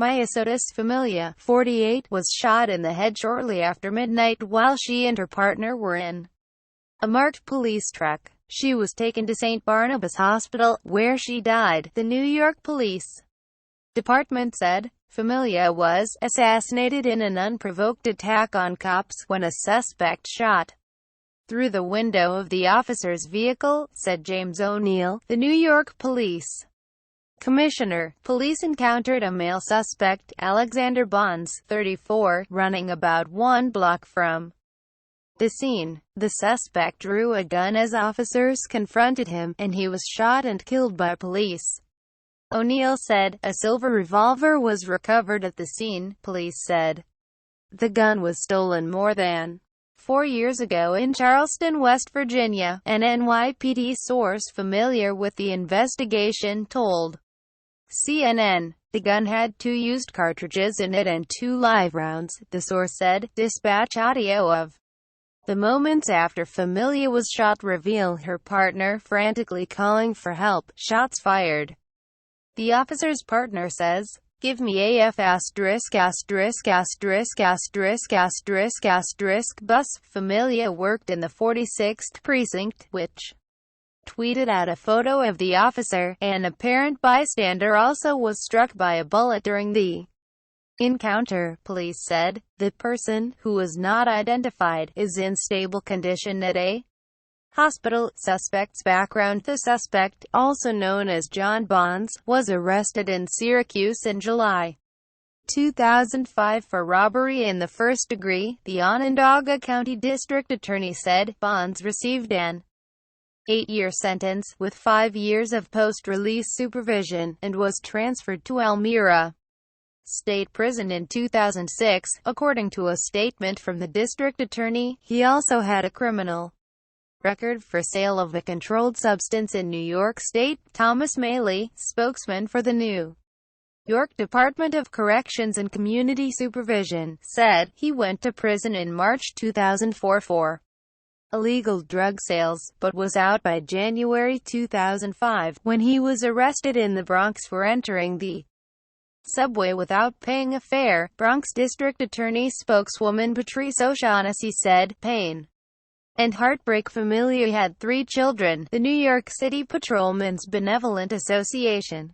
Myosotis Familia, 48, was shot in the head shortly after midnight while she and her partner were in a marked police truck. She was taken to St. Barnabas Hospital, where she died, the New York Police Department said. Familia was assassinated in an unprovoked attack on cops when a suspect shot through the window of the officer's vehicle, said James O'Neill, the New York Police Commissioner. Police encountered a male suspect, Alexander Bonds, 34, running about 1 block from the scene. The suspect drew a gun as officers confronted him, and he was shot and killed by police. O'Neill said. A silver revolver was recovered at the scene, police said. The gun was stolen more than 4 years ago in Charleston, West Virginia, an NYPD source familiar with the investigation told CNN. The gun had 2 used cartridges in it and 2 live rounds, the source said. Dispatch audio of the moments after Familia was shot reveal her partner frantically calling for help. Shots fired. The officer's partner says, "Give me AF asterisk asterisk asterisk asterisk asterisk asterisk bus." Familia worked in the 46th precinct, which tweeted out a photo of the officer. An apparent bystander also was struck by a bullet during the encounter, police said. The person, who was not identified, is in stable condition at a hospital. Suspect's background. The suspect, also known as John Bonds, was arrested in Syracuse in July 2005 for robbery in the first degree, the Onondaga County District Attorney said. Bonds received an 8-year sentence, with 5 years of post-release supervision, and was transferred to Elmira State Prison in 2006, according to a statement from the district attorney. He also had a criminal record for sale of a controlled substance in New York State. Thomas Maley, spokesman for the New York Department of Corrections and Community Supervision, said he went to prison in March 2004 for illegal drug sales, but was out by January 2005, when he was arrested in the Bronx for entering the subway without paying a fare. Bronx District Attorney spokeswoman Patrice O'Shaughnessy said. Pain and heartbreak. Familia had 3 children, the New York City Patrolmen's Benevolent Association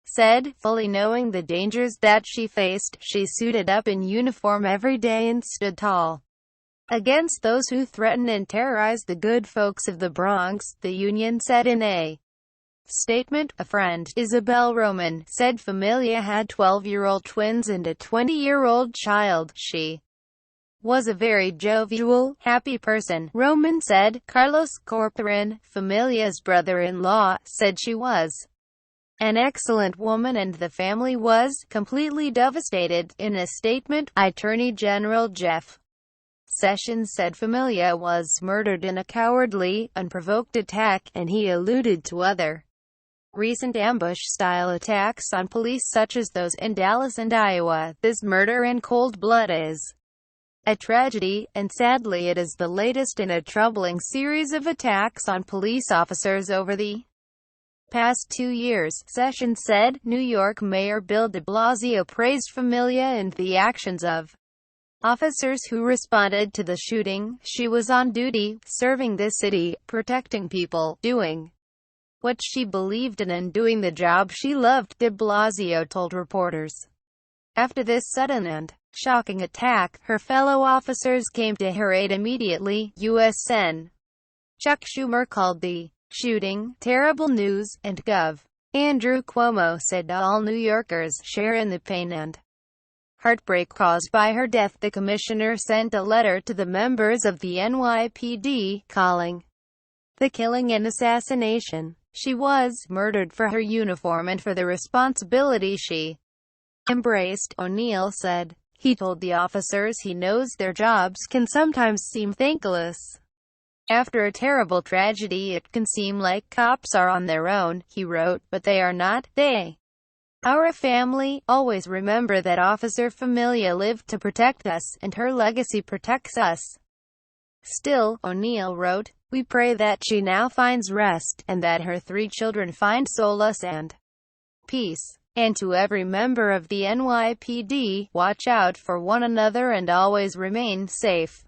said. Fully knowing the dangers that she faced, she suited up in uniform every day and stood tall against those who threaten and terrorize the good folks of the Bronx, the union said in a statement. A friend, Isabel Roman, said Familia had 12-year-old twins and a 20-year-old child. She was a very jovial, happy person, Roman said. Carlos Corporan, Familia's brother-in-law, said she was an excellent woman and the family was completely devastated. In a statement, Attorney General Jeff Sessions said Familia was murdered in a cowardly, unprovoked attack, and he alluded to other recent ambush-style attacks on police such as those in Dallas and Iowa. This murder in cold blood is a tragedy, and sadly it is the latest in a troubling series of attacks on police officers over the past 2 years, Sessions said. New York Mayor Bill de Blasio praised Familia and the actions of officers who responded to the shooting. She was on duty, serving this city, protecting people, doing what she believed in and doing the job she loved, de Blasio told reporters. After this sudden and shocking attack, her fellow officers came to her aid immediately. U.S. Sen. Chuck Schumer called the shooting terrible news, and Gov. Andrew Cuomo said all New Yorkers share in the pain and heartbreak caused by her death. The commissioner sent a letter to the members of the NYPD, calling the killing an assassination. She was murdered for her uniform and for the responsibility she embraced, O'Neill said. He told the officers he knows their jobs can sometimes seem thankless. After a terrible tragedy it can seem like cops are on their own, he wrote, but they are not. They are a family. Always remember that Officer Familia lived to protect us, and her legacy protects us. Still, O'Neill wrote, we pray that she now finds rest, and that her 3 children find solace and peace. And to every member of the NYPD, watch out for one another and always remain safe.